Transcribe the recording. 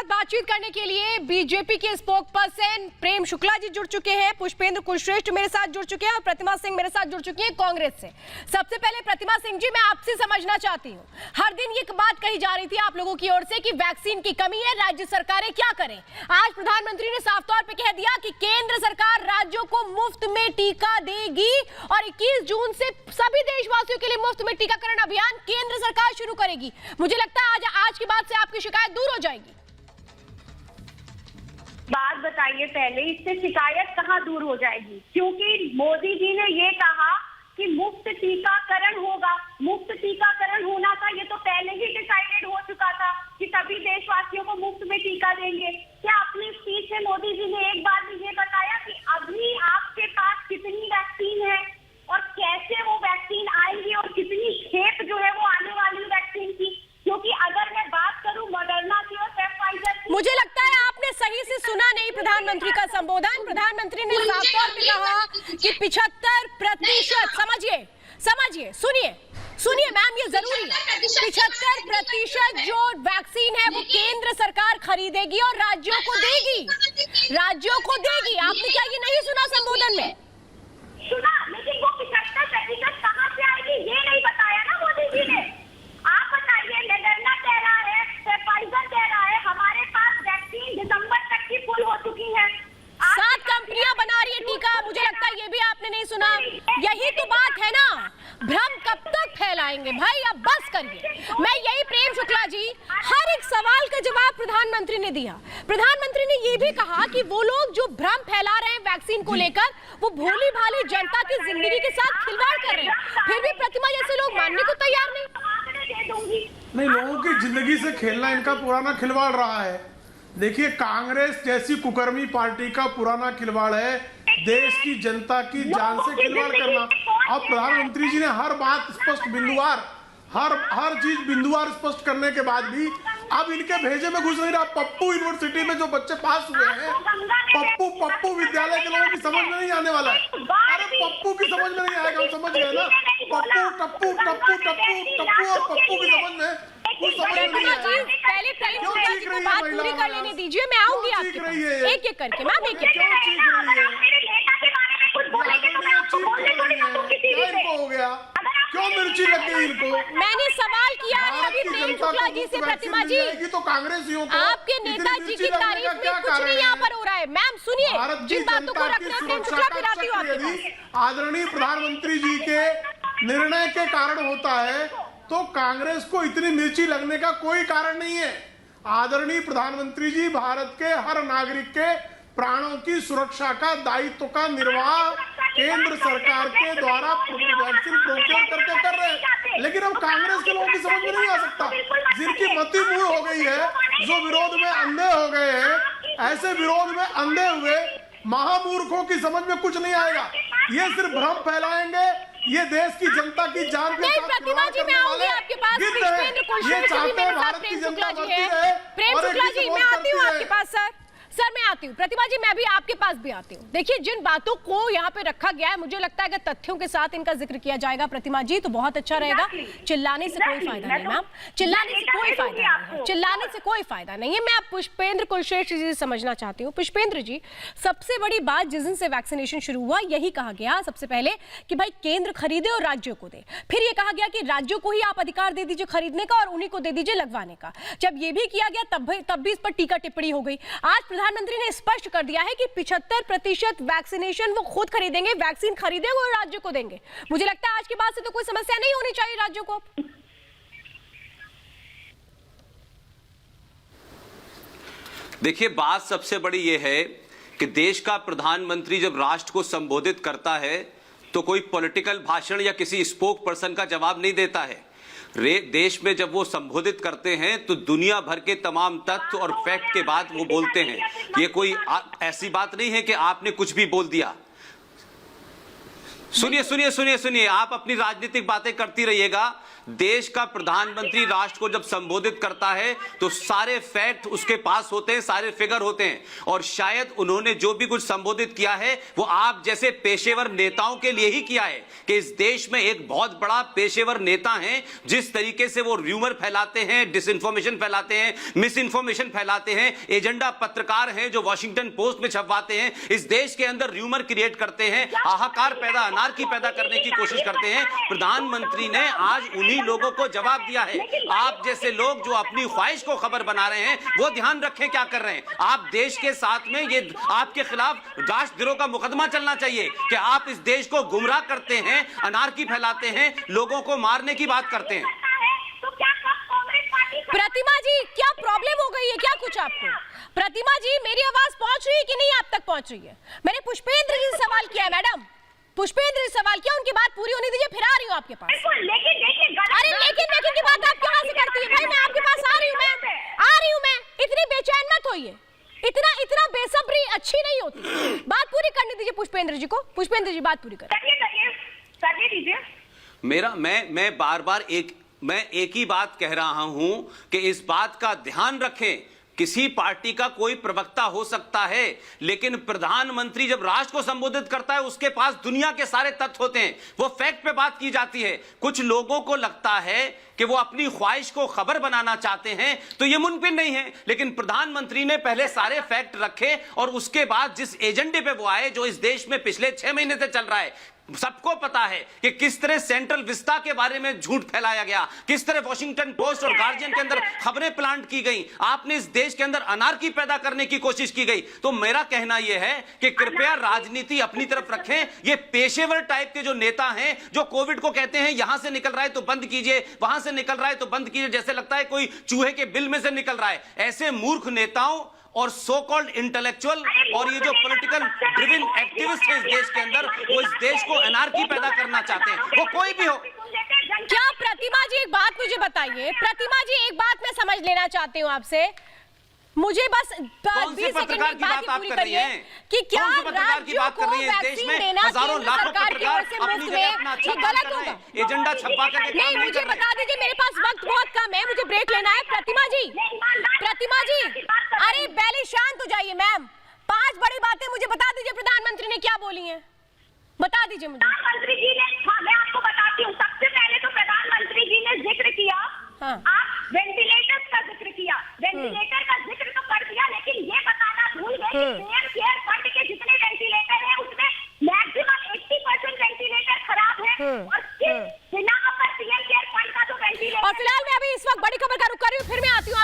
साथ बातचीत करने के लिए बीजेपी के स्पोक पर्सन प्रेम शुक्ला जी जुड़ चुके हैं, पुष्पेंद्र कुलश्रेष्ठ मेरे साथ जुड़ चुके हैं और प्रतिमा सिंह मेरे साथ जुड़ चुकी हैं कांग्रेस से। सबसे पहले प्रतिमा सिंह जी, मैं आपसे समझना चाहती हूँ, हर दिन ये बात कही जा रही थी आप लोगों की ओर से कि वैक्सीन की कमी है, राज्य सरकारें क्या करें। आज प्रधानमंत्री ने साफ तौर पर कह दिया कि केंद्र सरकार राज्यों को मुफ्त में टीका देगी और 21 जून से सभी देशवासियों के लिए मुफ्त में टीकाकरण अभियान केंद्र सरकार शुरू करेगी। मुझे लगता है आज की बात से आपकी शिकायत दूर हो जाएगी। बात बताइए पहले, इससे शिकायत कहाँ दूर हो जाएगी? क्योंकि मोदी जी ने ये कहा कि मुफ्त टीकाकरण होगा। मुफ्त टीकाकरण होना था, ये तो पहले ही डिसाइडेड हो चुका था कि सभी देशवासियों को मुफ्त में टीका देंगे। क्या अपनी स्पीच में मोदी जी ने एक बार भी ये बताया कि अभी आपके पास कितनी वैक्सीन है और कैसे वो वैक्सीन आएगी और कितनी खेप जो है वो आने वाली वैक्सीन की? क्योंकि अगर मैं बात करूं मॉडर्ना की और फाइजर की, मुझे लगता है आपने सही से सुना नहीं प्रधानमंत्री का संबोधन। प्रधानमंत्री ने साफ तौर पे कहा कि 75%, समझिए, सुनिए मैम, ये जरूरी है, 75% जो वैक्सीन है वो केंद्र सरकार खरीदेगी और राज्यों को देगी। आपने क्या ये नहीं सुना संबोधन में? सुना, लेकिन वो 75% कहाँ से आएगी ये नहीं बताया ना मोदी जी ने। आप बताइए, मॉडर्ना कह रहा है, फाइजर कह रहा है, हमारे पास वैक्सीन दिसंबर तक की फुल हो चुकी है। 7 कंपनियां बना रही है टीका। मुझे लगता है ये भी आपने नहीं सुना। यही तो बात है ना, भ्रम कब तक फैलाएंगे भाई, अब बस करिए। मैं यही प्रेम शुक्ला जी, हर एक सवाल का जवाब प्रधानमंत्री ने दिया। प्रधानमंत्री ने ये भी कहा कि वो लोग जो भ्रम फैला रहे हैं वैक्सीन को लेकर, वो भोली भाली जनता की जिंदगी के साथ खिलवाड़ कर रहे हैं। फिर भी प्रतिमा जैसे लोग मानने को तैयार नहीं, लोगों की जिंदगी से खेलना इनका पुराना खिलवाड़ रहा है। देखिए, कांग्रेस जैसी कुकर्मी पार्टी का पुराना खिलवाड़ है देश की जनता की जान से खिलवाड़ करना। अब प्रधानमंत्री जी ने हर बात स्पष्ट बिंदुवार, हर चीज बिंदुवार स्पष्ट करने के बाद भी अब इनके भेजे में घुस नहीं रहा। पप्पू यूनिवर्सिटी में जो बच्चे पास हुए हैं, पप्पू विद्यालय के लोगों की समझ में नहीं आने वाला है। अरे पप्पू की समझ में नहीं आएगा, हम समझ गए ना। टप्पू और पप्पू की समझ में कुछ समझ में नहीं आएगा। पहले प्रेम जी को बात पूरी कर लेने दीजिए, मैं आऊंगी आपके पास एक करके। मैम एक इनको हो गया, क्यों मिर्ची लग गई इनको? मैंने सवाल किया है अभी प्रेम शुक्ला जी से। प्रतिमा जी, तो कांग्रेसियों को आपके नेताजी की तारीफ में कुछ नहीं यहाँ पर हो रहा है। मैम सुनिए, जिन बातों को रख रहे हैं प्रेम शुक्ला, फिर आती हूँ आपके पास। आदरणीय प्रधानमंत्री जी के निर्णय के कारण होता है तो कांग्रेस को इतनी मिर्ची लगने का कोई कारण नहीं है। आदरणीय प्रधानमंत्री जी भारत के हर नागरिक के प्राणों की सुरक्षा का दायित्व का निर्वाह केंद्र सरकार के द्वारा वैक्सीन प्रोक्योर करके कर रहे हैं। लेकिन अब कांग्रेस के लोगों की समझ में नहीं आ सकता, जिनकी मति मूल हो गई है, जो विरोध में अंधे हो गए हैं, ऐसे विरोध में अंधे हुए महामूर्खों की समझ में कुछ नहीं आएगा। ये सिर्फ भ्रम फैलाएंगे, ये देश की जनता की जान पे प्रतिमा जी, मैं आऊंगी आपके पास। ये चाहते हैं भारत की जनता बढ़ती है। प्रेम शुक्ला जी, मैं आती हूँ आपके पास। सर मैं आती हूँ। प्रतिमा जी, मैं भी आपके पास भी आती हूँ। देखिए, जिन बातों को यहाँ पे रखा गया है, मुझे लगता है अगर तथ्यों के साथ इनका जिक्र किया जाएगा प्रतिमा जी, तो बहुत अच्छा रहेगा। चिल्लाने से कोई फायदा नहीं मैम, चिल्लाने से कोई फायदा नहीं है। मैं आप पुष्पेंद्र कुलश्रेष्ठ जी से समझना चाहती हूँ। पुष्पेंद्र जी, सबसे बड़ी बात जिस दिन से वैक्सीनेशन शुरू हुआ, यही कहा गया सबसे पहले कि भाई केंद्र खरीदे और राज्यों को दे। फिर ये कहा गया कि राज्यों को ही आप अधिकार दे दीजिए खरीदने का और उन्हीं को दे दीजिए लगवाने का। जब ये भी किया गया तब भी इस पर टीका टिप्पणी हो गई। आज प्रधानमंत्री ने स्पष्ट कर दिया है कि 75% वैक्सीनेशन वो खुद खरीदेंगे, वैक्सीन खरीदेंगे और राज्यों को देंगे। मुझे लगता है आज के बाद से तो कोई समस्या नहीं होनी चाहिए राज्यों को। देखिए, बात सबसे बड़ी यह है कि देश का प्रधानमंत्री जब राष्ट्र को संबोधित करता है तो कोई पॉलिटिकल भाषण या किसी स्पोक पर्सन का जवाब नहीं देता है। देश में जब वो संबोधित करते हैं तो दुनिया भर के तमाम तथ्य और फैक्ट के बाद वो बोलते हैं। ये कोई ऐसी बात नहीं है कि आपने कुछ भी बोल दिया। सुनिए सुनिए सुनिए सुनिए, आप अपनी राजनीतिक बातें करती रहिएगा। देश का प्रधानमंत्री राष्ट्र को जब संबोधित करता है तो सारे फैक्ट उसके पास होते हैं, सारे फिगर होते हैं, और शायद उन्होंने जो भी कुछ संबोधित किया है वो आप जैसे पेशेवर नेताओं के लिए ही किया है कि इस देश में एक बहुत बड़ा पेशेवर नेता है, जिस तरीके से वो र्यूमर फैलाते हैं, डिसइंफॉर्मेशन फैलाते हैं, मिस इन्फॉर्मेशन फैलाते हैं, एजेंडा पत्रकार हैं जो वॉशिंगटन पोस्ट में छपवाते हैं, इस देश के अंदर र्यूमर क्रिएट करते हैं, हाहाकार पैदा, अनार्की पैदा करने की कोशिश करते हैं। प्रधानमंत्री ने आज उन्हीं लोगों को जवाब दिया है। आप जैसे लोग जो अपनी ख्वाहिश को खबर बना रहे हैं वो ध्यान रखें क्या कर रहे हैं। आप देश के साथ में ये आपके खिलाफ राष्ट्रद्रोह का मुकदमा चलना चाहिए कि आप इस देश को गुमराह करते हैं, अनार्की फैलाते हैं, लोगों को मारने की बात करते हैं। प्रतिमा जी, क्या प्रॉब्लम हो गई है क्या कुछ आपको? प्रतिमा जी, मेरी आवाज पहुंच रही है कि नहीं आप तक पहुंच रही है? मैंने पुष्पेंद्र जी से सवाल किया है मैडम, पुष्पेंद्र जी से सवाल किया, उनकी बात पूरी होने दीजिए, फिर आ रही हूँ आपके पास। अरे लेकिन की बात आप कहाँ से करती है भाई? मैं आपके पास आ रही हूँ मैं। इतनी बेचैन मत होइए, इतना बेसब्री अच्छी नहीं होती। बात पूरी करने दीजिए पुष्पेंद्र जी को। पुष्पेंद्र जी बात पूरी करने दीजिए। मेरा मैं बार मैं एक ही बात कह रहा हूं कि इस बात का ध्यान रखें, किसी पार्टी का कोई प्रवक्ता हो सकता है, लेकिन प्रधानमंत्री जब राष्ट्र को संबोधित करता है उसके पास दुनिया के सारे तथ्य होते हैं, वो फैक्ट पे बात की जाती है। कुछ लोगों को लगता है कि वो अपनी ख्वाहिश को खबर बनाना चाहते हैं, तो ये मुमकिन नहीं है। लेकिन प्रधानमंत्री ने पहले सारे फैक्ट रखे और उसके बाद जिस एजेंडे पे वो आए, जो इस देश में पिछले 6 महीने से चल रहा है, सबको पता है कि किस तरह सेंट्रल विस्टा के बारे में झूठ फैलाया गया, किस तरह वॉशिंगटन पोस्ट और गार्जियन के अंदर खबरें प्लांट की गई, आपने इस देश के अंदर अनार्की पैदा करने की कोशिश की गई। तो मेरा कहना यह है कि कृपया राजनीति अपनी तरफ रखें। ये पेशेवर टाइप के जो नेता हैं, जो कोविड को कहते हैं यहां से निकल रहा है तो बंद कीजिए, वहां से निकल रहा है तो बंद कीजिए, जैसे लगता है कोई चूहे के बिल में से निकल रहा है, ऐसे मूर्ख नेताओं और सो कॉल्ड इंटेलेक्चुअल और ये जो पॉलिटिकल ड्रिवन एक्टिविस्ट है इस देश के अंदर, वो इस देश को अनार्की पैदा करना चाहते हैं, वो कोई भी हो। क्या प्रतिमा जी एक बात मुझे बताइए, प्रतिमा जी एक बात मैं समझ लेना चाहती हूँ आपसे, मुझे बस 20 सेकंड में बात पूरी करिए कि क्या राज्यों को वैक्सीन देना सरकार की ओर से मुफ्त में ये गलत होगा? एजेंडा छपवा करके नहीं, मुझे बता दीजिए, मेरे पास वक्त बहुत कम है, मुझे ब्रेक लेना है। प्रतिमा जी, अरे पहले शांत हो जाइए मैम। 5 बड़ी बातें मुझे बता दीजिए प्रधानमंत्री ने क्या बोली हैं, बता दीजिए मुझे। प्रधानमंत्री जी ने, हाँ मैं आपको बताती हूँ, सबसे पहले तो प्रधानमंत्री जी ने जिक्र किया, आप वेंटिलेटर्स का जिक्र किया, वेंटिलेटर का जिक्र तो कर दिया, लेकिन ये बताना भूल गए कि केयर फंड के जितने वेंटिलेटर हैं उसमें मैक्सिमम 80% वेंटिलेटर खराब है, और बिना पर पीएम केयर फंड का तो वेंटिलेटर। और फिलहाल मैं अभी इस वक्त बड़ी खबर का रुख कर रही हूँ, फिर मैं आती हूँ आपके